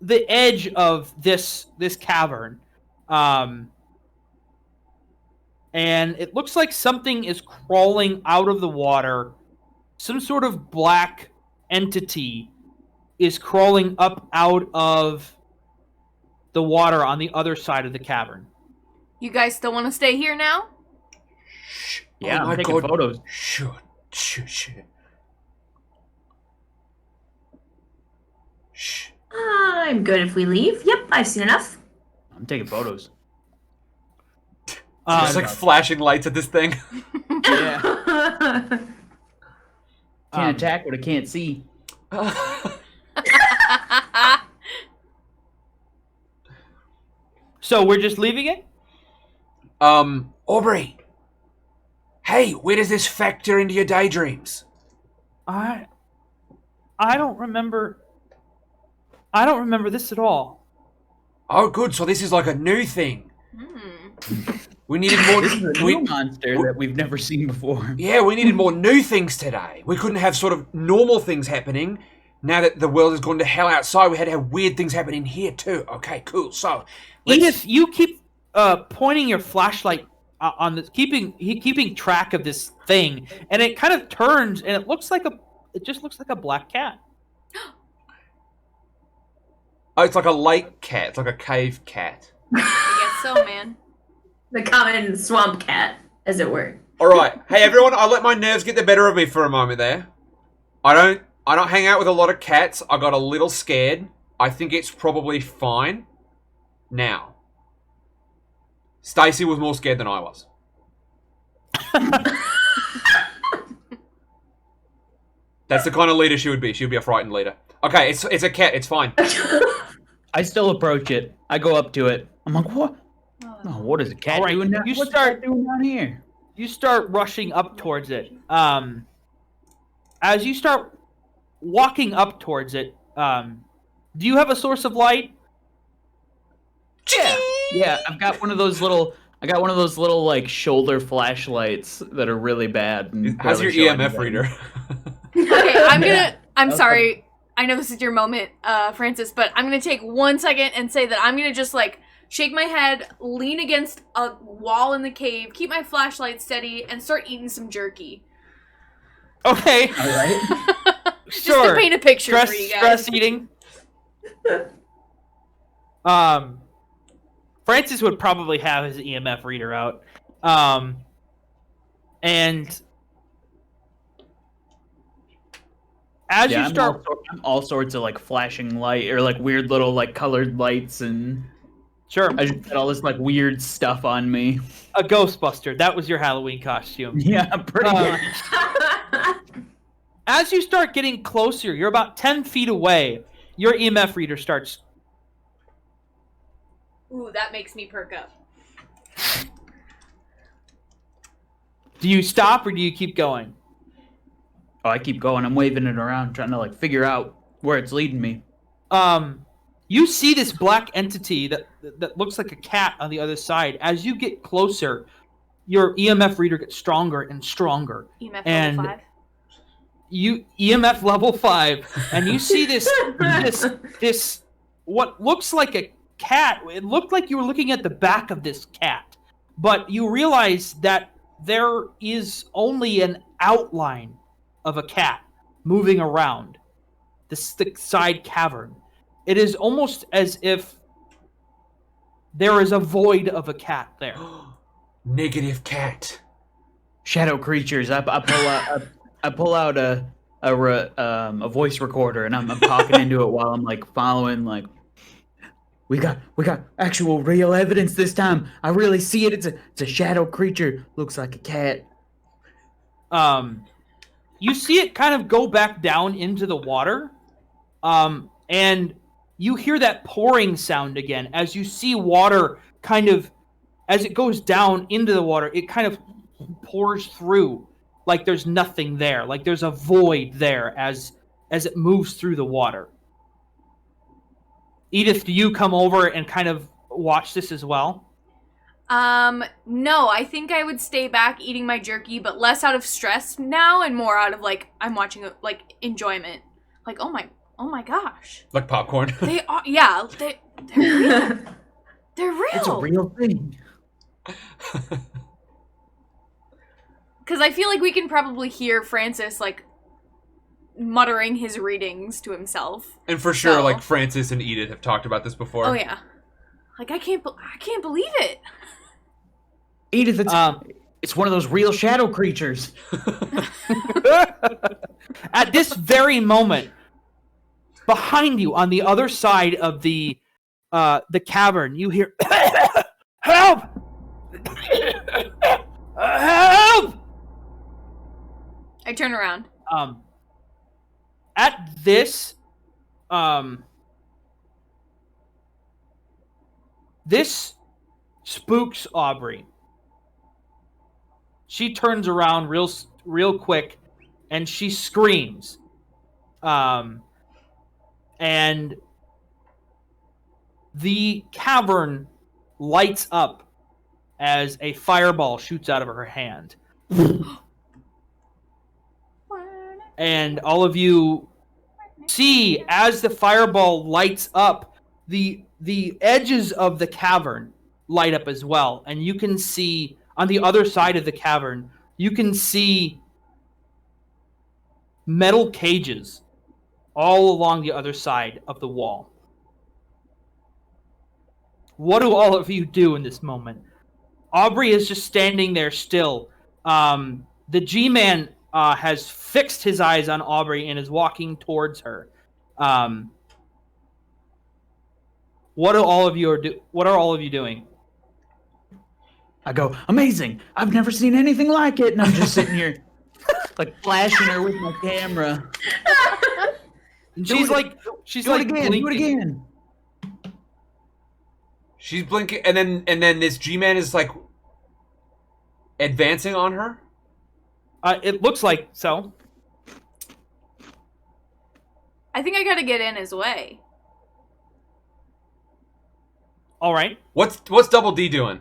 the edge of this cavern, and it looks like something is crawling out of the water. Some sort of black entity is crawling up out of the water on the other side of the cavern. You guys still want to stay here now? Yeah, Oh my I'm taking God. photos. Shh. I'm good if we leave. Yep, I've seen enough. I'm taking photos. Just like flashing lights at this thing. Yeah. Can't attack what I can't see. So we're just leaving it? Aubrey. Hey, where does this factor into your daydreams? I don't remember. I don't remember this at all. Oh, good. So this is like a new thing. Hmm. We needed more. This is a new monster that we've never seen before. Yeah, we needed more new things today. We couldn't have sort of normal things happening. Now that the world has gone to hell outside, we had to have weird things happen in here too. Okay, cool. So, Edith, you keep pointing your flashlight on this, keeping track of this thing, and it kind of turns, and it just looks like a black cat. Oh, it's like a lake cat. It's like a cave cat. I guess so, man. The common swamp cat, as it were. All right. Hey, everyone. I let my nerves get the better of me for a moment there. I don't hang out with a lot of cats. I got a little scared. I think it's probably fine. Now, Stacy was more scared than I was. That's the kind of leader she would be. She would be a frightened leader. Okay, it's a cat. It's fine. I still approach it. I go up to it. I'm like, what? Oh, what is a cat All right, doing down? you What's start- that doing down here? You start rushing up towards it. As you start walking up towards it, do you have a source of light? Yeah, I've got one of those little. I got one of those little like shoulder flashlights that are really bad. And How's your barely show EMF anything. reader? Okay, I'm Okay. sorry. I know this is your moment, Francis, but I'm gonna take 1 second and say that I'm gonna just like shake my head, lean against a wall in the cave, keep my flashlight steady, and start eating some jerky. Okay, All right. Just sure. to paint a picture for you guys. Stress eating. Francis would probably have his EMF reader out. And as Yeah, you start, I'm all sorts of like flashing light or like weird little like colored lights, and sure, I just got all this like weird stuff on me. a Ghostbuster. That was your Halloween costume. Yeah, pretty Uh, much. As you start getting closer, you're about 10 feet away. Your EMF reader starts. Ooh, that makes me perk up. Do you stop or do you keep going? Oh, I keep going. I'm waving it around, trying to like figure out where it's leading me. You see this black entity that looks like a cat on the other side. As you get closer, your EMF reader gets stronger and stronger. EMF And- level 5. You EMF level 5, and you see this what looks like a cat. It looked like you were looking at the back of this cat, but you realize that there is only an outline of a cat moving around the side cavern. It is almost as if there is a void of a cat there. Negative cat. Shadow creatures. I pull out a voice recorder, and I'm talking into it while I'm like following like. We got actual real evidence this time. I really see it. It's a shadow creature. Looks like a cat. You see it kind of go back down into the water, and you hear that pouring sound again as you see water kind of, as it goes down into the water, it kind of pours through like there's nothing there, like there's a void there as it moves through the water. Edith, do you come over and kind of watch this as well? No, I think I would stay back eating my jerky, but less out of stress now and more out of like I'm watching like enjoyment. Like, oh my gosh. Like popcorn. They are they're real. They're real. It's a real thing. Cuz I feel like we can probably hear Francis like muttering his readings to himself. And for sure, So- like Francis and Edith have talked about this before. Oh yeah. Like I can't believe it. Edith, it's one of those real shadow creatures. At this very moment, behind you on the other side of the cavern, you hear help! Help! I turn around. At this this spooks Aubrey. She turns around real quick and she screams. And the cavern lights up as a fireball shoots out of her hand. And all of you see as the fireball lights up, the edges of the cavern light up as well, and you can see on the other side of the cavern, you can see metal cages all along the other side of the wall. What do all of you do in this moment? Aubrey is just standing there still. The G-Man has fixed his eyes on Aubrey and is walking towards her. What are all of you doing? I go, amazing! I've never seen anything like it, and I'm just sitting here, like flashing her with my camera. And Do she's it like again. Do it blinking. again. She's blinking, and then this G-Man is like advancing on her. It looks like so. I think I gotta get in his way. All right. What's Double D doing?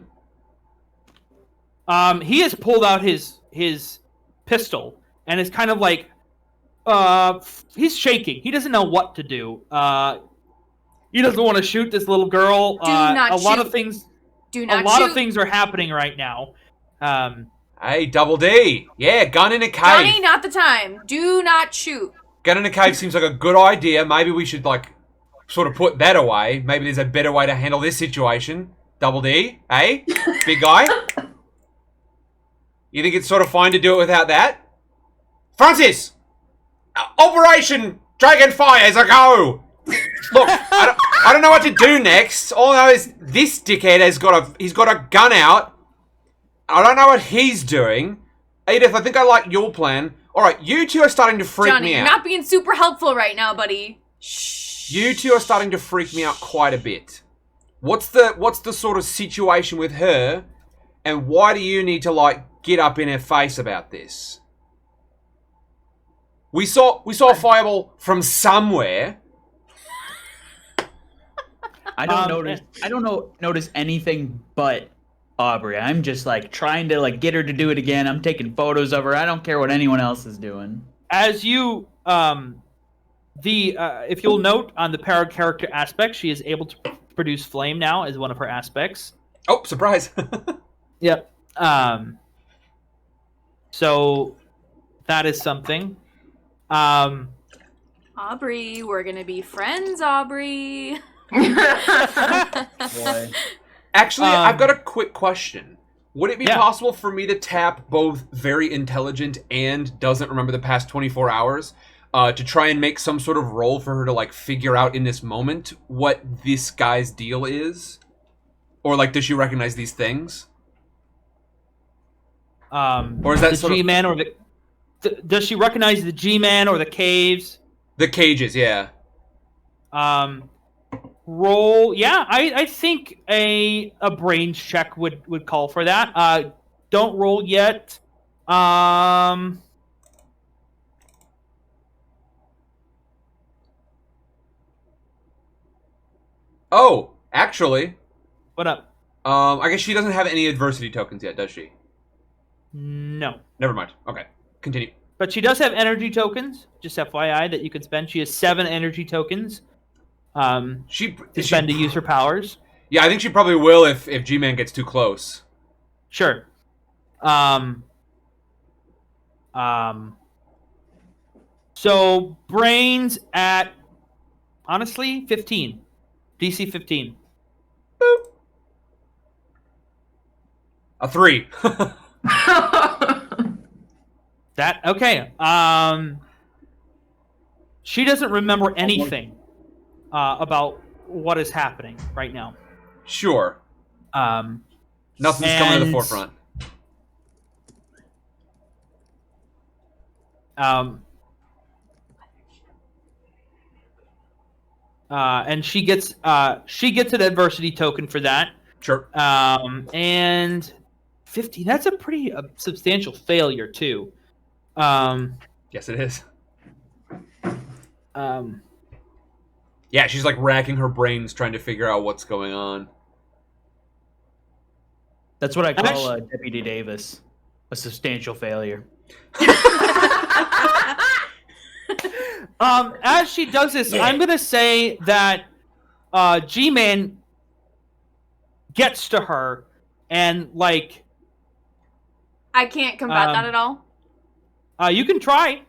He has pulled out his pistol and is kind of like he's shaking. He doesn't know what to do. He doesn't want to shoot this little girl. Do not a lot shoot. of things. Do not A lot shoot. of things are happening right now. Hey, Double D. Yeah, gun in a cave. Johnny, not the time. Do not shoot. Gun in a cave seems like a good idea. Maybe we should like sort of put that away. Maybe there's a better way to handle this situation. Double D, hey, big guy. You think it's sort of fine to do it without that? Francis! Operation Dragonfire as I go! Look, I don't know what to do next. All I know is this dickhead he's got a gun out. I don't know what he's doing. Edith, I think I like your plan. Alright, you two are starting to freak Johnny, me you're out. not being super helpful right now, buddy. Shh. You two are starting to freak me out quite a bit. What's the sort of situation with her, and why do you need to like get up in her face about this? We saw a fireball from somewhere. I don't notice anything but Aubrey. I'm just like trying to like get her to do it again. I'm taking photos of her. I don't care what anyone else is doing. As you if you'll note on the para character aspect, she is able to produce flame now as one of her aspects. Oh, surprise! Yep. So that is something. Aubrey, we're gonna be friends, Aubrey. Boy. Actually, I've got a quick question. Would it be Yeah. possible for me to tap both very intelligent and doesn't remember the past 24 hours to try and make some sort of roll for her to like figure out in this moment what this guy's deal is? Or like, does she recognize these things? Or is that the sort of- G-Man or does she recognize the G-Man or the caves? The cages, yeah. Roll. Yeah, I think a brains check would call for that. Don't roll yet. Oh, actually, What up? I guess she doesn't have any adversity tokens yet, does she? No. Never mind. Okay, continue. But she does have energy tokens, just FYI, that you can spend. She has 7 energy tokens She to spend to use her powers. Yeah, I think she probably will if G-Man gets too close. Sure. So brains at honestly 15. DC 15. A 3. That okay. She doesn't remember anything about what is happening right now. Sure. Nothing's coming to the forefront. And she gets an adversity token for that. Sure. And 15. That's a pretty substantial failure too. Yes, it is. Yeah, she's like racking her brains trying to figure out what's going on. That's what I call Deputy Davis. A substantial failure. As she does this, I'm gonna say that G-Man gets to her and like I can't combat that at all. you can try.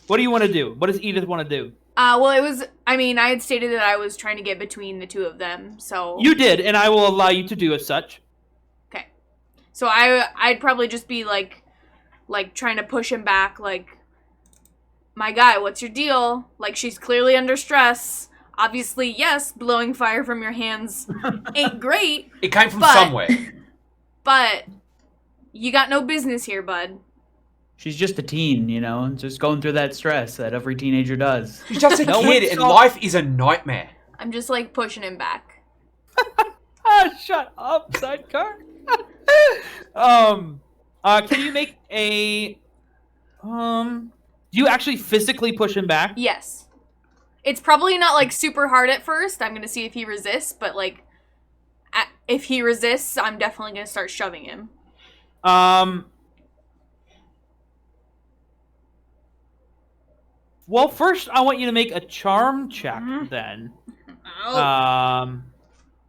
What do you want to do? What does Edith want to do? Well, it was. I mean, I had stated that I was trying to get between the two of them, so You did, and I will allow you to do as such. okay. So I'd probably just be like trying to push him back, like, my guy, what's your deal? Like, she's clearly under stress. Obviously, yes, blowing fire from your hands ain't great. It came from somewhere. But you got no business here, bud. She's just a teen, you know, just going through that stress that every teenager does. She's just a kid, and life is a nightmare. I'm just like pushing him back. Shut up, sidecar. Can you make a do you actually physically push him back? Yes. It's probably not like super hard at first. I'm gonna see if he resists, but like if he resists, I'm definitely gonna start shoving him. Well, first I want you to make a charm check then. Oh.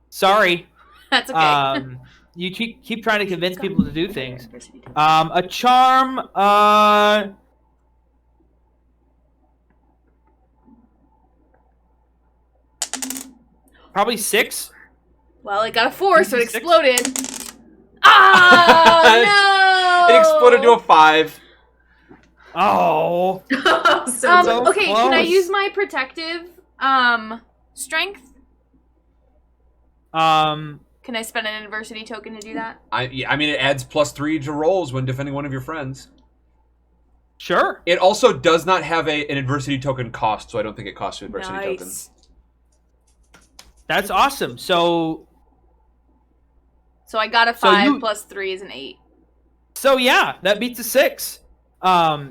Sorry. That's okay. You keep trying to convince people to do things. A charm, probably 6. Well, it got a 4, so it exploded. Oh, no! It exploded to a 5. Oh. So okay, close. can I use my protective strength? Can I spend an adversity token to do that? I mean, it adds +3 to rolls when defending one of your friends. Sure. It also does not have an adversity token cost, so I don't think it costs you adversity tokens. That's awesome. So I got a 5 plus 3 is an 8. So yeah, that beats a 6.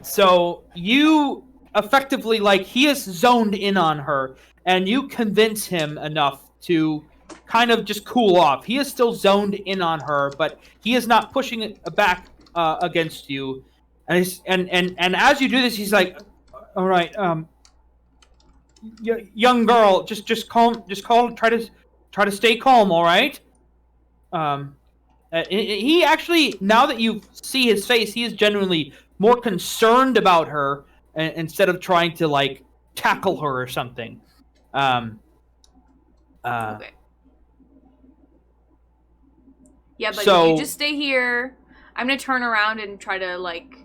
So you effectively, like, he is zoned in on her, and you convince him enough to kind of just cool off. He is still zoned in on her, but he is not pushing it back against you. And as you do this, he's like, "All right, young girl, just calm. Try to stay calm. All right." He actually, now that you see his face, he is genuinely more concerned about her instead of trying to like tackle her or something. Okay. Yeah, but so, you just stay here. I'm gonna turn around and try to like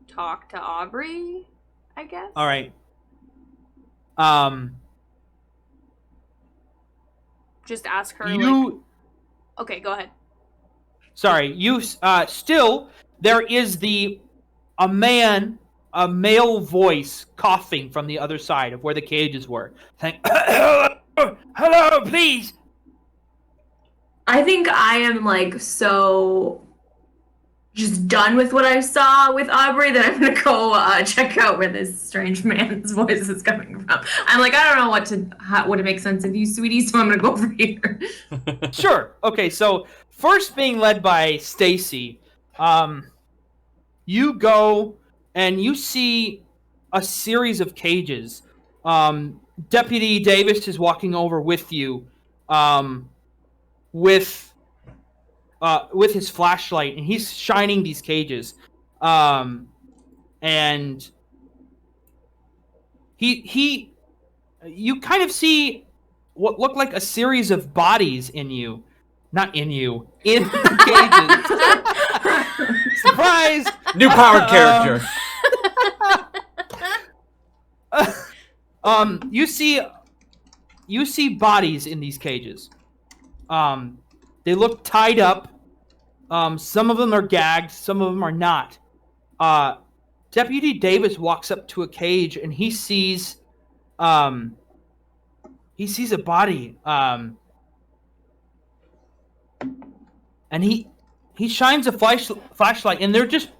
talk to Aubrey, I guess. All right. Just ask her. Okay, go ahead. Sorry, you still there is a male voice coughing from the other side of where the cages were, saying, "Hello, please." I think I am like so just done with what I saw with Aubrey that I'm gonna go check out where this strange man's voice is coming from. I'm like, I don't know what to make sense of you, sweetie, so I'm gonna go over here. Sure. Okay, so first being led by Stacy, you go and you see a series of cages. Deputy Davis is walking over with you, with his flashlight, and he's shining these cages, and you kind of see what look like a series of bodies in the cages. Surprise! New powered character. You see bodies in these cages. They look tied up. Some of them are gagged, some of them are not. Deputy Davis walks up to a cage and he sees a body. And he shines a flashlight, and they're just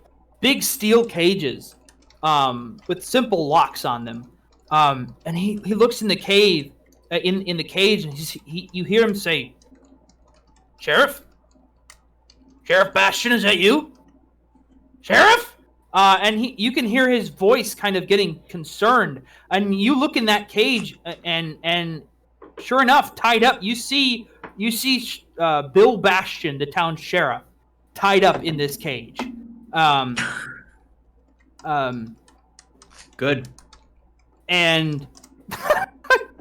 big steel cages with simple locks on them. And he looks in the cave, in the cage, and you hear him say, "Sheriff? Sheriff Bastion, is that you? Sheriff? And you can hear his voice kind of getting concerned. And you look in that cage, and sure enough, tied up, you see Bill Bastion, the town sheriff, tied up in this cage. Good. And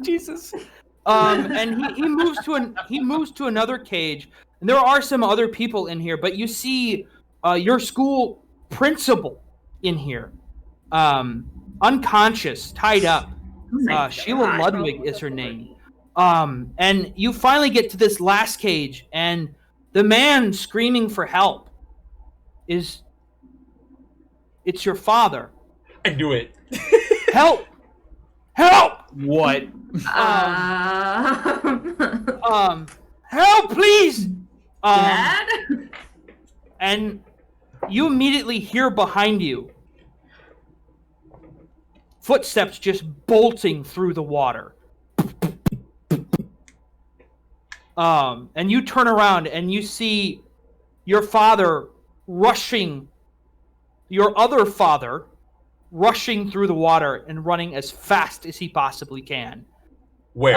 Jesus. And he moves to another cage, and there are some other people in here, but you see your school principal in here, unconscious, tied up. Sheila Ludwig is her name. And you finally get to this last cage, and the man screaming for help it's your father. I knew it. Help! Help! What? Help, please! Dad? And you immediately hear behind you footsteps just bolting through the water. And you turn around and you see your other father rushing through the water and running as fast as he possibly can. Where?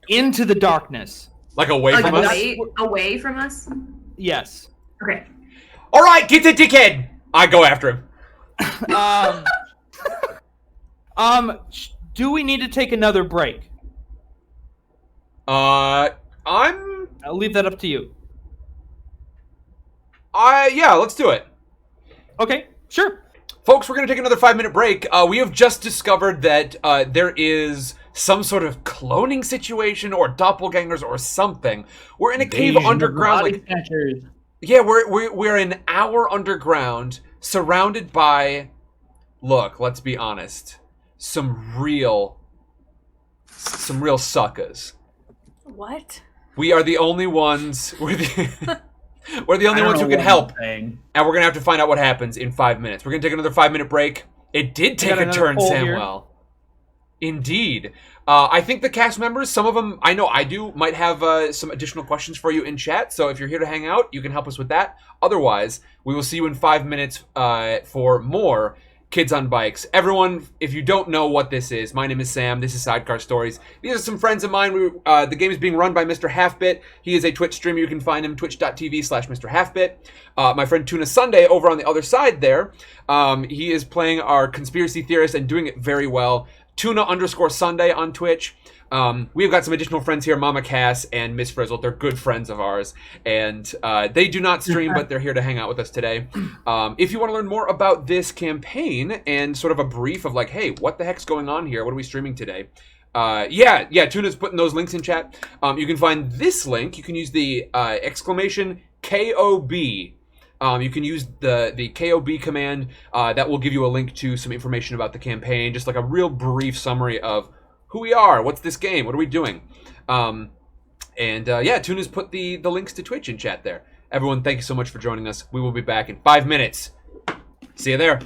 Into the darkness. Like away from us? Away from us? Yes. Okay. All right, get the dickhead. I go after him. Do we need to take another break? I'll leave that up to you. Yeah, let's do it. Okay, sure. Folks, we're going to take another 5-minute break. We have just discovered that there is some sort of cloning situation or doppelgangers or something. We're in a cave underground. Yeah, we're an hour underground, surrounded by, look, let's be honest, some real suckers. What? We are the only ones. We're the only ones who can help. And we're going to have to find out what happens in 5 minutes. We're going to take another 5-minute break. It did take a turn, Samuel. Indeed. I think the cast members, some of them, I know I do, might have some additional questions for you in chat. So if you're here to hang out, you can help us with that. Otherwise, we will see you in 5 minutes for more Kids on Bikes. Everyone, if you don't know what this is, my name is Sam. This is Sidecar Stories. These are some friends of mine. The game is being run by Mr. Halfbit. He is a Twitch streamer. You can find him twitch.tv/Mr. Halfbit. My friend Tuna Sunday over on the other side there. He is playing our conspiracy theorist and doing it very well. Tuna_Sunday on Twitch. We've got some additional friends here, Mama Cass and Miss Frizzle. They're good friends of ours, and they do not stream, but they're here to hang out with us today. If you want to learn more about this campaign and sort of a brief of like, hey, what the heck's going on here? What are we streaming today? Tuna's putting those links in chat. You can find this link. You can use the exclamation KOB. You can use the KOB command. That will give you a link to some information about the campaign, just like a real brief summary of who we are, what's this game, what are we doing? Tuna's put the links to Twitch in chat there. Everyone, thank you so much for joining us. We will be back in 5 minutes. See you there.